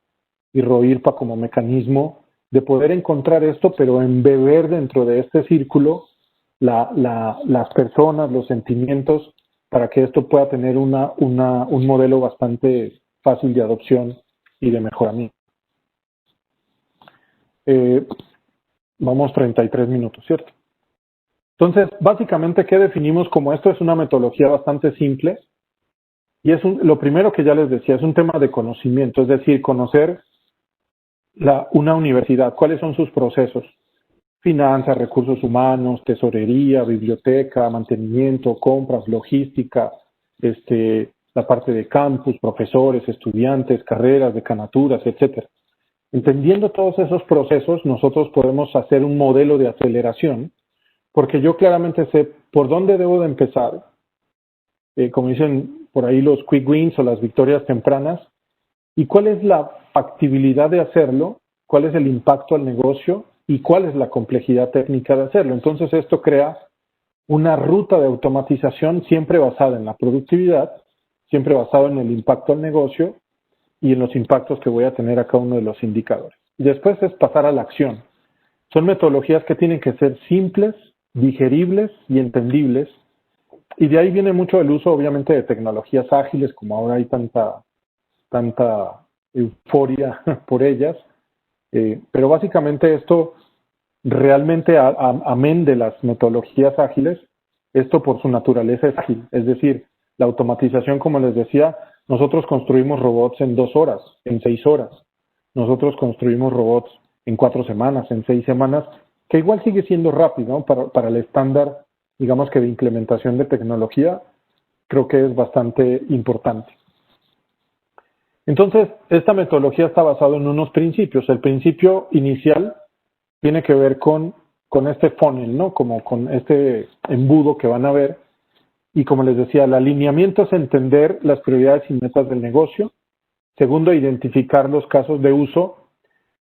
y ROIRPA como mecanismo de poder encontrar esto, pero embeber dentro de este círculo las personas, los sentimientos, para que esto pueda tener un modelo bastante fácil de adopción y de mejoramiento. Vamos 33 minutos, ¿cierto? Entonces, básicamente, ¿qué definimos como esto? Es una metodología bastante simple, y lo primero que ya les decía, es un tema de conocimiento, es decir, conocer una universidad, cuáles son sus procesos, finanzas, recursos humanos, tesorería, biblioteca, mantenimiento, compras, logística, la parte de campus, profesores, estudiantes, carreras, decanaturas, etcétera. Entendiendo todos esos procesos, nosotros podemos hacer un modelo de aceleración, porque yo claramente sé por dónde debo de empezar, como dicen por ahí los quick wins o las victorias tempranas, y cuál es la factibilidad de hacerlo, cuál es el impacto al negocio y cuál es la complejidad técnica de hacerlo. Entonces esto crea una ruta de automatización siempre basada en la productividad, siempre basada en el impacto al negocio y en los impactos que voy a tener a cada uno de los indicadores. Y después es pasar a la acción. Son metodologías que tienen que ser simples, digeribles y entendibles. Y de ahí viene mucho el uso, obviamente, de tecnologías ágiles, como ahora hay tanta euforia por ellas. Pero básicamente esto realmente, amén de las metodologías ágiles, esto por su naturaleza es ágil. Es decir, la automatización, como les decía, nosotros construimos robots en 2 horas, en 6 horas. Nosotros construimos robots en 4 semanas, en 6 semanas, que igual sigue siendo rápido, ¿no? Para el estándar, digamos que de implementación de tecnología, creo que es bastante importante. Entonces, esta metodología está basada en unos principios. El principio inicial tiene que ver con este funnel, ¿no? Como con este embudo que van a ver. Y como les decía, el alineamiento es entender las prioridades y metas del negocio. Segundo, identificar los casos de uso.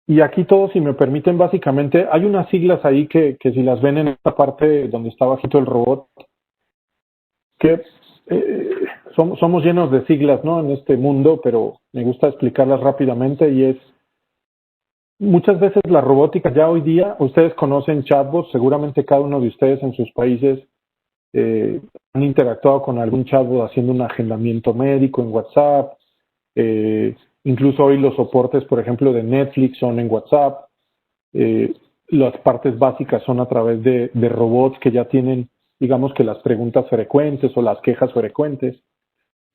Y aquí todos, si me permiten, básicamente, hay unas siglas ahí que si las ven en esta parte donde está bajito el robot, que somos llenos de siglas, ¿no? En este mundo, pero me gusta explicarlas rápidamente y es, muchas veces la robótica ya hoy día, ustedes conocen chatbots, seguramente cada uno de ustedes en sus países han interactuado con algún chatbot haciendo un agendamiento médico en WhatsApp, incluso hoy los soportes, por ejemplo, de Netflix son en WhatsApp, las partes básicas son a través de robots que ya tienen, digamos que las preguntas frecuentes o las quejas frecuentes.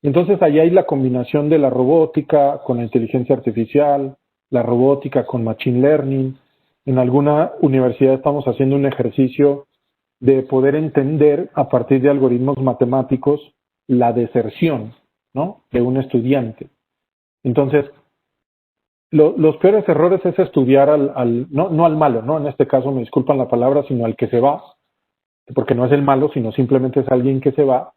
Entonces ahí hay la combinación de la robótica con la inteligencia artificial, la robótica con machine learning. En alguna universidad estamos haciendo un ejercicio de poder entender a partir de algoritmos matemáticos la deserción, ¿no? De un estudiante. Entonces, los peores errores es estudiar no al malo, ¿no? En este caso, me disculpan la palabra, sino al que se va, porque no es el malo, sino simplemente es alguien que se va,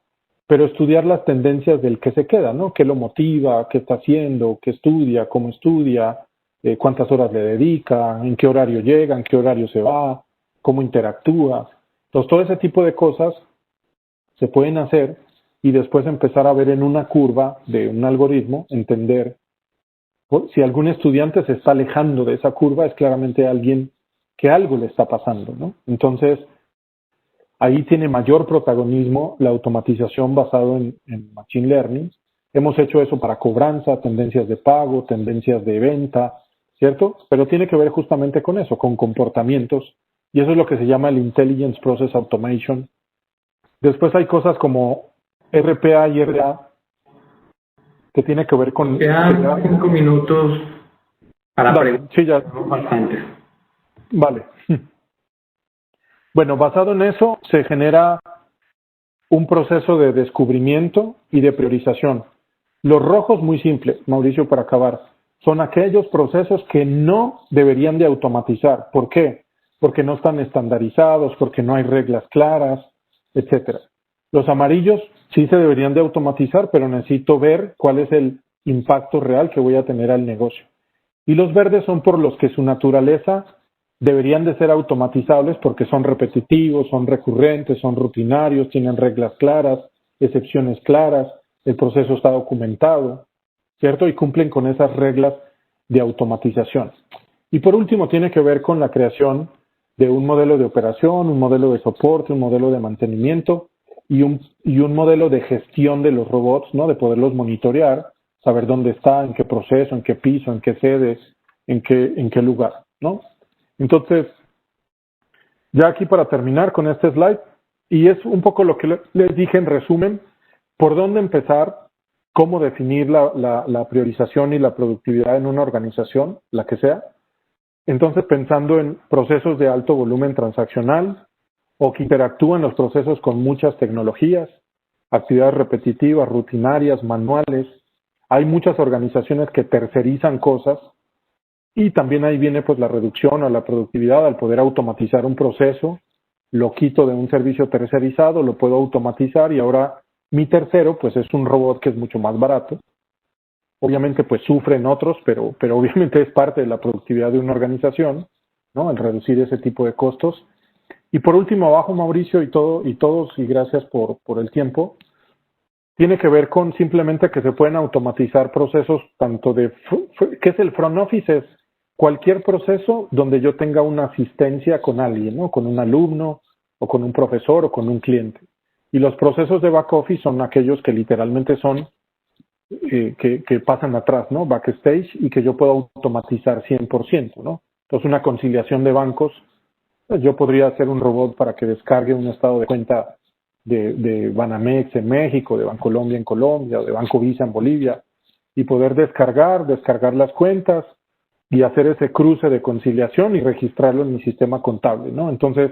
pero estudiar las tendencias del que se queda, ¿no? ¿Qué lo motiva? ¿Qué está haciendo? ¿Qué estudia? ¿Cómo estudia? ¿Cuántas horas le dedica? ¿En qué horario llega? ¿En qué horario se va? ¿Cómo interactúa? Entonces, todo ese tipo de cosas se pueden hacer y después empezar a ver en una curva de un algoritmo, entender si algún estudiante se está alejando de esa curva, es claramente alguien que algo le está pasando, ¿no? Entonces, ahí tiene mayor protagonismo la automatización basado en Machine Learning. Hemos hecho eso para cobranza, tendencias de pago, tendencias de venta, ¿cierto? Pero tiene que ver justamente con eso, con comportamientos, y eso es lo que se llama el Intelligence Process Automation. Después hay cosas como RPA y RA, que tiene que ver con... Quedan 5 minutos para preguntar. Sí, ya. Bastante. Vale. Bueno, basado en eso se genera un proceso de descubrimiento y de priorización. Los rojos, muy simples, Mauricio, para acabar, son aquellos procesos que no deberían de automatizar. ¿Por qué? Porque no están estandarizados, porque no hay reglas claras, etcétera. Los amarillos sí se deberían de automatizar, pero necesito ver cuál es el impacto real que voy a tener al negocio. Y los verdes son por los que su naturaleza deberían de ser automatizables porque son repetitivos, son recurrentes, son rutinarios, tienen reglas claras, excepciones claras, el proceso está documentado, ¿cierto? Y cumplen con esas reglas de automatización. Y por último, tiene que ver con la creación de un modelo de operación, un modelo de soporte, un modelo de mantenimiento y un modelo de gestión de los robots, ¿no? De poderlos monitorear, saber dónde está, en qué proceso, en qué piso, en qué sede, en qué lugar, ¿no? Entonces, ya aquí para terminar con este slide, y es un poco lo que les dije en resumen, por dónde empezar, cómo definir la priorización y la productividad en una organización, la que sea. Entonces, pensando en procesos de alto volumen transaccional o que interactúan los procesos con muchas tecnologías, actividades repetitivas, rutinarias, manuales. Hay muchas organizaciones que tercerizan cosas y también ahí viene pues la reducción o la productividad al poder automatizar un proceso, lo quito de un servicio tercerizado, lo puedo automatizar y ahora mi tercero pues es un robot que es mucho más barato. Obviamente pues sufren otros, pero obviamente es parte de la productividad de una organización, ¿no? El reducir ese tipo de costos. Y por último, abajo Mauricio y todos, y gracias por el tiempo, tiene que ver con simplemente que se pueden automatizar procesos tanto de, ¿qué es el front office? Es cualquier proceso donde yo tenga una asistencia con alguien, ¿no? Con un alumno, o con un profesor, o con un cliente. Y los procesos de back office son aquellos que literalmente son, que pasan atrás, ¿no? Backstage, y que yo puedo automatizar 100%, ¿no? Entonces, una conciliación de bancos, yo podría hacer un robot para que descargue un estado de cuenta de Banamex en México, de Bancolombia en Colombia, o de Banco Visa en Bolivia, y poder descargar las cuentas, y hacer ese cruce de conciliación y registrarlo en mi sistema contable, ¿no? Entonces,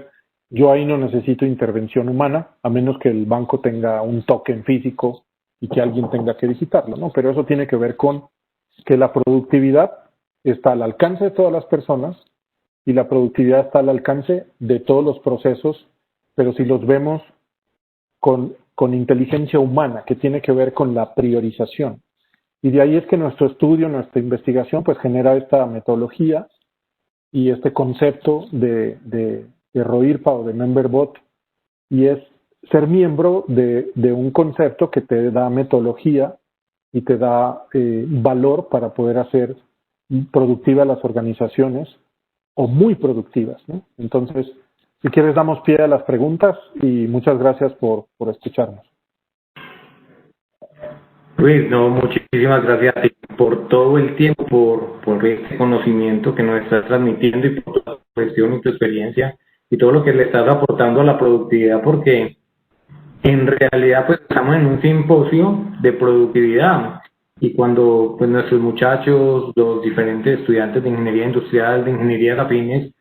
yo ahí no necesito intervención humana, a menos que el banco tenga un token físico y que alguien tenga que digitarlo, ¿no? Pero eso tiene que ver con que la productividad está al alcance de todas las personas y la productividad está al alcance de todos los procesos, pero si los vemos con inteligencia humana, que tiene que ver con la priorización. Y de ahí es que nuestro estudio, nuestra investigación, pues genera esta metodología y este concepto de ROIRPA o de MemberBot, y es ser miembro de un concepto que te da metodología y te da valor para poder hacer productivas las organizaciones o muy productivas, ¿no? Entonces, si quieres, damos pie a las preguntas y muchas gracias por escucharnos. Luis, no, muchísimas gracias a ti por todo el tiempo, por este conocimiento que nos estás transmitiendo y por tu gestión y tu experiencia y todo lo que le estás aportando a la productividad, porque en realidad pues estamos en un simposio de productividad y cuando pues nuestros muchachos, los diferentes estudiantes de ingeniería industrial, de ingeniería afines,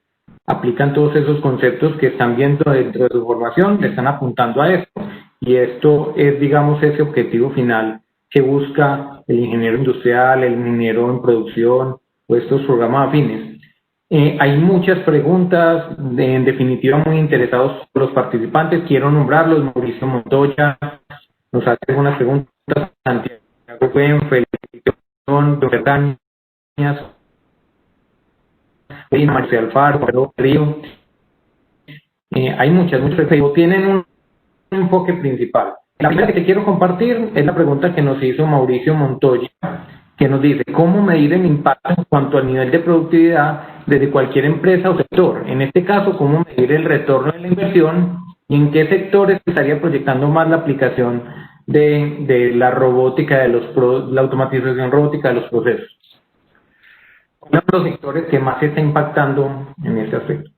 aplican todos esos conceptos que están viendo dentro de su formación, le están apuntando a esto. Y esto es, digamos, ese objetivo final que busca el ingeniero industrial, el ingeniero en producción o estos programas afines. Hay muchas preguntas, en definitiva muy interesados los participantes. Quiero nombrarlos: Mauricio Montoya nos hace algunas preguntas, Santiago Cuen, Felipe Don Bertañas, Marcial Alfaro, Río. Hay muchas, pero tienen un enfoque principal. La primera que te quiero compartir es la pregunta que nos hizo Mauricio Montoya, que nos dice: ¿cómo medir el impacto en cuanto al nivel de productividad desde cualquier empresa o sector? En este caso, ¿cómo medir el retorno de la inversión y en qué sectores estaría proyectando más la aplicación de la robótica, la automatización robótica de los procesos? ¿Cuáles son los sectores que más se está impactando en este aspecto?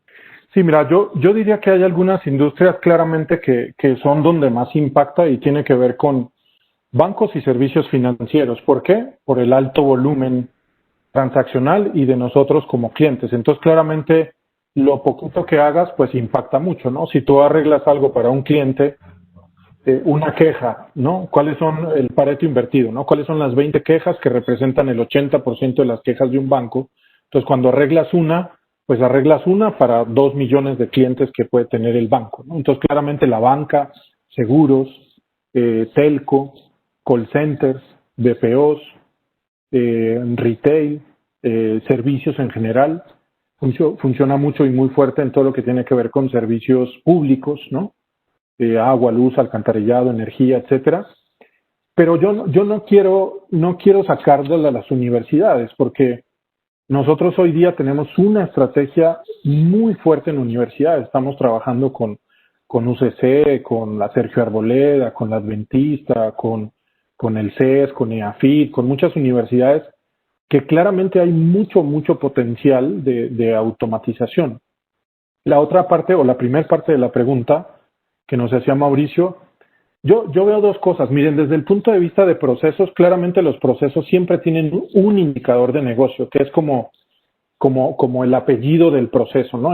Sí, mira, yo diría que hay algunas industrias claramente que son donde más impacta y tiene que ver con bancos y servicios financieros. ¿Por qué? Por el alto volumen transaccional y de nosotros como clientes. Entonces, claramente, lo poquito que hagas, pues impacta mucho, ¿no? Si tú arreglas algo para un cliente, una queja, ¿no? ¿Cuáles son el Pareto invertido, ¿no? ¿Cuáles son las 20 quejas que representan el 80% de las quejas de un banco? Entonces, cuando arreglas una, pues arreglas una para 2 millones de clientes que puede tener el banco, ¿no? Entonces, claramente la banca, seguros, telco, call centers, BPOs, retail, servicios en general, funciona mucho y muy fuerte en todo lo que tiene que ver con servicios públicos, ¿no? Agua, luz, alcantarillado, energía, etcétera. Pero yo no quiero sacarlo a las universidades, porque nosotros hoy día tenemos una estrategia muy fuerte en universidades. Estamos trabajando con UCC, con la Sergio Arboleda, con la Adventista, con el CES, con EAFIT, con muchas universidades que claramente hay mucho potencial de automatización. La otra parte, o la primera parte de la pregunta que nos hacía Mauricio, yo veo dos cosas. Miren, desde el punto de vista de procesos, claramente los procesos siempre tienen un indicador de negocio, que es como el apellido del proceso, ¿no?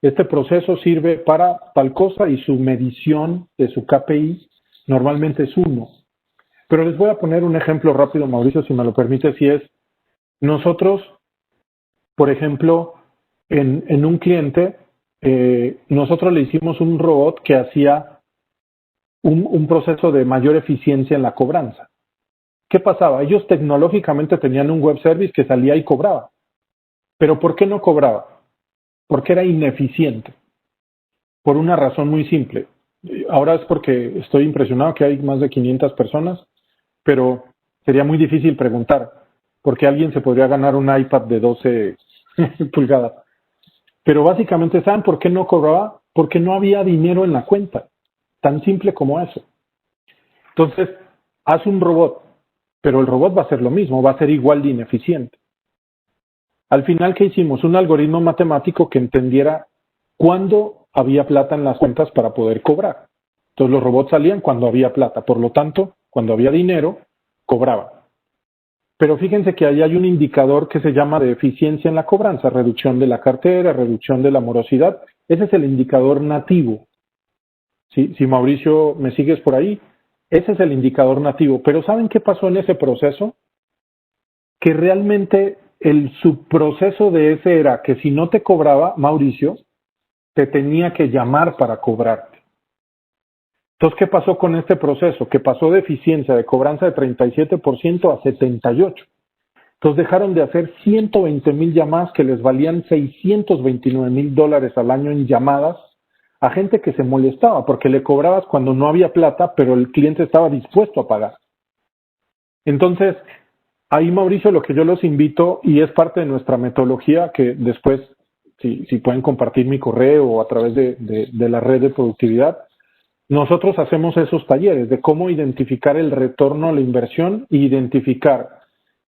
Este proceso sirve para tal cosa y su medición de su KPI normalmente es 1. Pero les voy a poner un ejemplo rápido, Mauricio, si me lo permite, si es nosotros, por ejemplo, en un cliente, nosotros le hicimos un robot que hacía un proceso de mayor eficiencia en la cobranza. ¿Qué pasaba? Ellos tecnológicamente tenían un web service que salía y cobraba. ¿Pero por qué no cobraba? Porque era ineficiente. Por una razón muy simple. Ahora es porque estoy impresionado que hay más de 500 personas, pero sería muy difícil preguntar, porque alguien se podría ganar un iPad de 12 pulgadas. Pero básicamente, ¿saben por qué no cobraba? Porque no había dinero en la cuenta. Tan simple como eso. Entonces, haz un robot, pero el robot va a ser lo mismo, va a ser igual de ineficiente. Al final, ¿qué hicimos? Un algoritmo matemático que entendiera cuándo había plata en las cuentas para poder cobrar. Entonces, los robots salían cuando había plata. Por lo tanto, cuando había dinero, cobraban. pero fíjense que ahí hay un indicador que se llama de eficiencia en la cobranza, reducción de la cartera, reducción de la morosidad. Ese es el indicador nativo. Si Mauricio, me sigues por ahí, ese es el indicador nativo. Pero ¿saben qué pasó en ese proceso? Que realmente el subproceso de ese era que si no te cobraba, Mauricio, te tenía que llamar para cobrarte. Entonces, ¿qué pasó con este proceso? Que pasó de eficiencia de cobranza de 37% a 78%. Entonces dejaron de hacer 120,000 llamadas que les valían $629,000 al año en llamadas a gente que se molestaba porque le cobrabas cuando no había plata, pero el cliente estaba dispuesto a pagar. Entonces, ahí, Mauricio, lo que yo los invito, y es parte de nuestra metodología, que después, si pueden compartir mi correo o a través de la red de productividad, nosotros hacemos esos talleres de cómo identificar el retorno a la inversión e identificar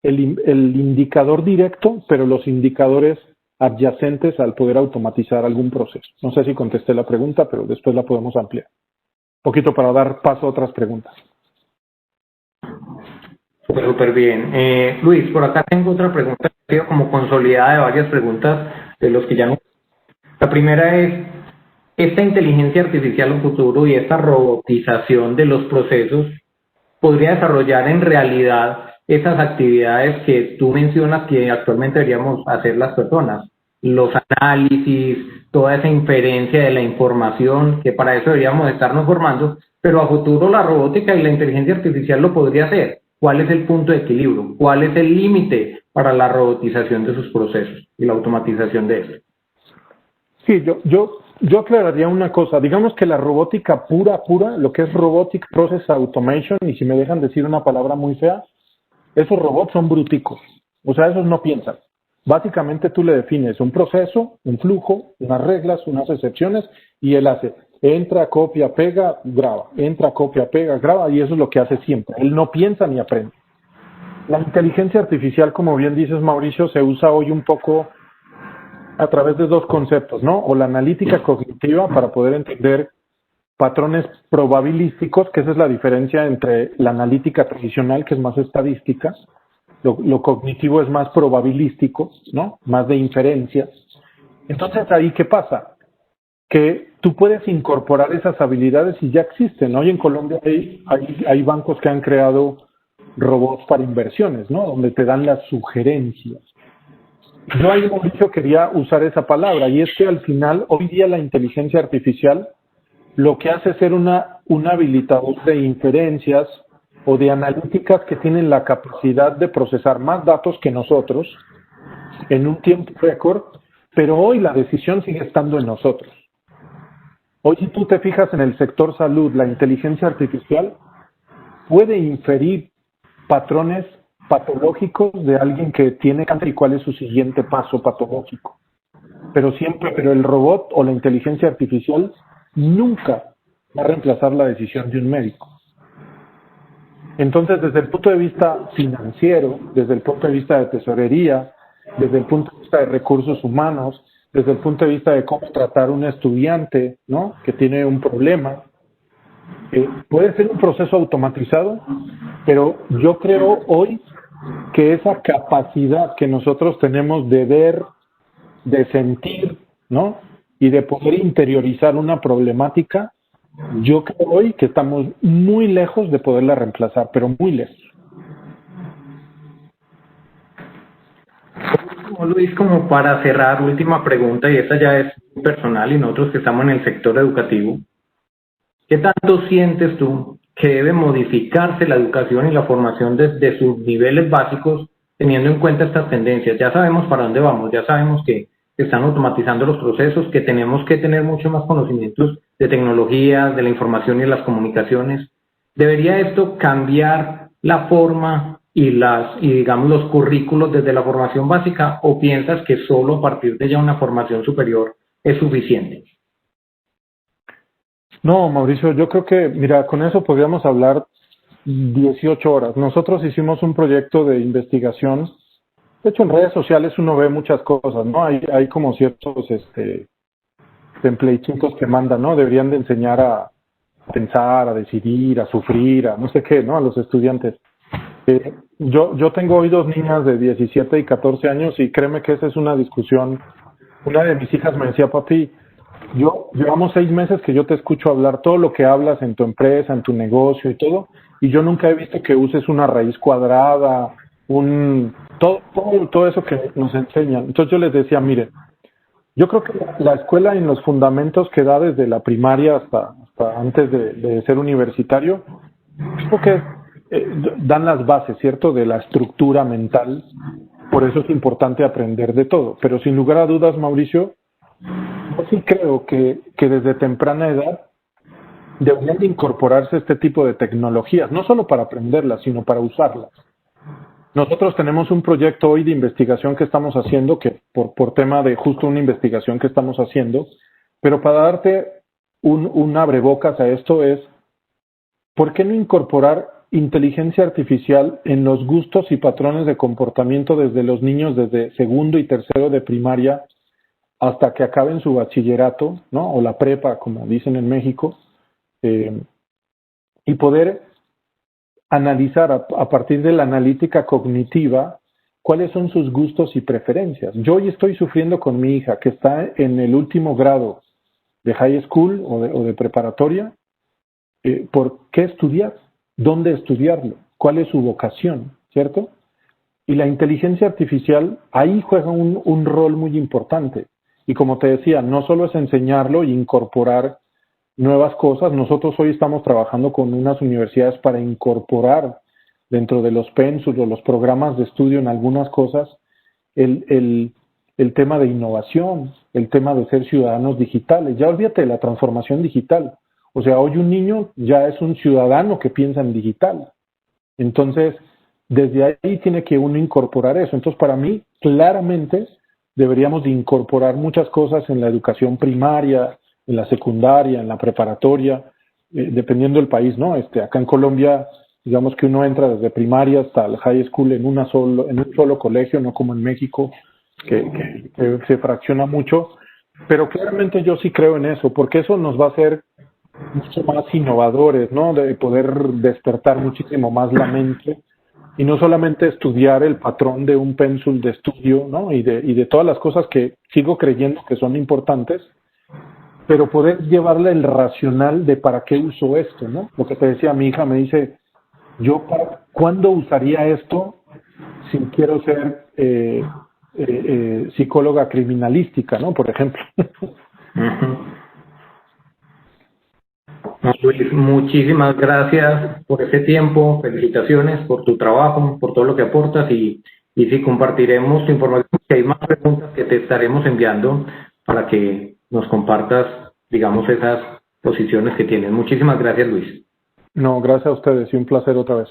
el indicador directo, pero los indicadores adyacentes al poder automatizar algún proceso. No sé si contesté la pregunta, pero después la podemos ampliar. Un poquito para dar paso a otras preguntas. Súper bien. Luis, por acá tengo otra pregunta, que ha sido como consolidada de varias preguntas de los que ya no. La primera es, esta inteligencia artificial en futuro y esta robotización de los procesos podría desarrollar en realidad esas actividades que tú mencionas que actualmente deberíamos hacer las personas, los análisis, toda esa inferencia de la información, que para eso deberíamos estarnos formando, pero a futuro la robótica y la inteligencia artificial lo podría hacer. ¿Cuál es el punto de equilibrio? ¿Cuál es el límite para la robotización de sus procesos y la automatización de eso? Sí, yo aclararía una cosa. Digamos que la robótica pura, lo que es Robotic Process Automation, y si me dejan decir una palabra muy fea, esos robots son bruticos. O sea, esos no piensan. Básicamente tú le defines un proceso, un flujo, unas reglas, unas excepciones, y él hace, entra, copia, pega, graba, entra, copia, pega, graba, y eso es lo que hace siempre. Él no piensa ni aprende. La inteligencia artificial, como bien dices, Mauricio, se usa hoy un poco a través de dos conceptos, ¿no? O la analítica cognitiva para poder entender patrones probabilísticos, que esa es la diferencia entre la analítica tradicional, que es más estadística, lo cognitivo es más probabilístico, ¿no? Más de inferencias. Entonces, ¿ahí qué pasa? Que tú puedes incorporar esas habilidades y ya existen. Hoy en Colombia hay bancos que han creado robots para inversiones, ¿no? Donde te dan las sugerencias. Yo ahí, Mauricio, quería usar esa palabra, y es que al final, hoy día la inteligencia artificial lo que hace es ser un habilitador de inferencias o de analíticas que tienen la capacidad de procesar más datos que nosotros en un tiempo récord, pero hoy la decisión sigue estando en nosotros. Hoy, si tú te fijas en el sector salud, la inteligencia artificial puede inferir patrones patológicos de alguien que tiene cáncer y cuál es su siguiente paso patológico. Pero el robot o la inteligencia artificial nunca va a reemplazar la decisión de un médico. Entonces, desde el punto de vista financiero, desde el punto de vista de tesorería, desde el punto de vista de recursos humanos, desde el punto de vista de cómo tratar a un estudiante, ¿no?, que tiene un problema, puede ser un proceso automatizado, pero yo creo hoy que esa capacidad que nosotros tenemos de ver, de sentir, ¿no?, y de poder interiorizar una problemática, yo creo hoy que estamos muy lejos de poderla reemplazar, pero muy lejos. Luis, como para cerrar, última pregunta, y esta ya es personal, y nosotros que estamos en el sector educativo, ¿qué tanto sientes tú que debe modificarse la educación y la formación desde sus niveles básicos, teniendo en cuenta estas tendencias? Ya sabemos para dónde vamos, ya sabemos que están automatizando los procesos, que tenemos que tener mucho más conocimientos de tecnología, de la información y de las comunicaciones. ¿Debería esto cambiar la forma y digamos los currículos desde la formación básica, o piensas que solo a partir de ya una formación superior es suficiente? No, Mauricio, yo creo que, mira, con eso podríamos hablar 18 horas. Nosotros hicimos un proyecto de investigación. De hecho, en redes sociales uno ve muchas cosas, ¿no? Hay como ciertos templatitos que mandan, ¿no? Deberían de enseñar a pensar, a decidir, a sufrir, a no sé qué, ¿no?, a los estudiantes. Yo tengo hoy 2 niñas de 17 y 14 años y créeme que esa es una discusión. Una de mis hijas me decía, papi, llevamos 6 meses que yo te escucho hablar todo lo que hablas en tu empresa, en tu negocio y todo, y yo nunca he visto que uses una raíz cuadrada, todo eso que nos enseñan. Entonces yo les decía, mire, yo creo que la escuela en los fundamentos que da desde la primaria hasta antes de ser universitario, creo que dan las bases, ¿cierto?, de la estructura mental. Por eso es importante aprender de todo. Pero sin lugar a dudas, Mauricio, yo sí creo que desde temprana edad deberían de incorporarse este tipo de tecnologías, no solo para aprenderlas, sino para usarlas. Nosotros tenemos un proyecto hoy de investigación que estamos haciendo, que por tema de justo una investigación que estamos haciendo, pero para darte un abrebocas a esto es, ¿por qué no incorporar inteligencia artificial en los gustos y patrones de comportamiento desde los niños, desde segundo y tercero de primaria hasta que acaben su bachillerato, ¿no?, o la prepa, como dicen en México, y poder analizar a partir de la analítica cognitiva cuáles son sus gustos y preferencias? Yo hoy estoy sufriendo con mi hija que está en el último grado de high school o de preparatoria. ¿Por qué estudiar? ¿Dónde estudiarlo? ¿Cuál es su vocación? ¿Cierto? Y la inteligencia artificial ahí juega un rol muy importante. Y como te decía, no solo es enseñarlo e incorporar nuevas cosas. Nosotros hoy estamos trabajando con unas universidades para incorporar dentro de los pénsulos o los programas de estudio en algunas cosas el tema de innovación, el tema de ser ciudadanos digitales. Ya olvídate de la transformación digital. O sea, hoy un niño ya es un ciudadano que piensa en digital. Entonces, desde ahí tiene que uno incorporar eso. Entonces, para mí, claramente, deberíamos de incorporar muchas cosas en la educación primaria, en la secundaria, en la preparatoria, dependiendo del país, ¿no? Acá en Colombia, digamos que uno entra desde primaria hasta el high school en un solo colegio, no como en México, que se fracciona mucho. Pero claramente yo sí creo en eso, porque eso nos va a hacer mucho más innovadores, ¿no? De poder despertar muchísimo más la mente y no solamente estudiar el patrón de un pénsul de estudio, ¿no? Y de todas las cosas que sigo creyendo que son importantes, pero poder llevarle el racional de para qué uso esto, ¿no? Lo que te decía, mi hija me dice, ¿cuándo usaría esto si quiero ser psicóloga criminalística, ¿no? Por ejemplo. Luis, muchísimas gracias por ese tiempo, felicitaciones por tu trabajo, por todo lo que aportas y sí compartiremos tu información, que hay más preguntas que te estaremos enviando para que nos compartas, digamos, esas posiciones que tienes. Muchísimas gracias, Luis. No, gracias a ustedes y un placer otra vez.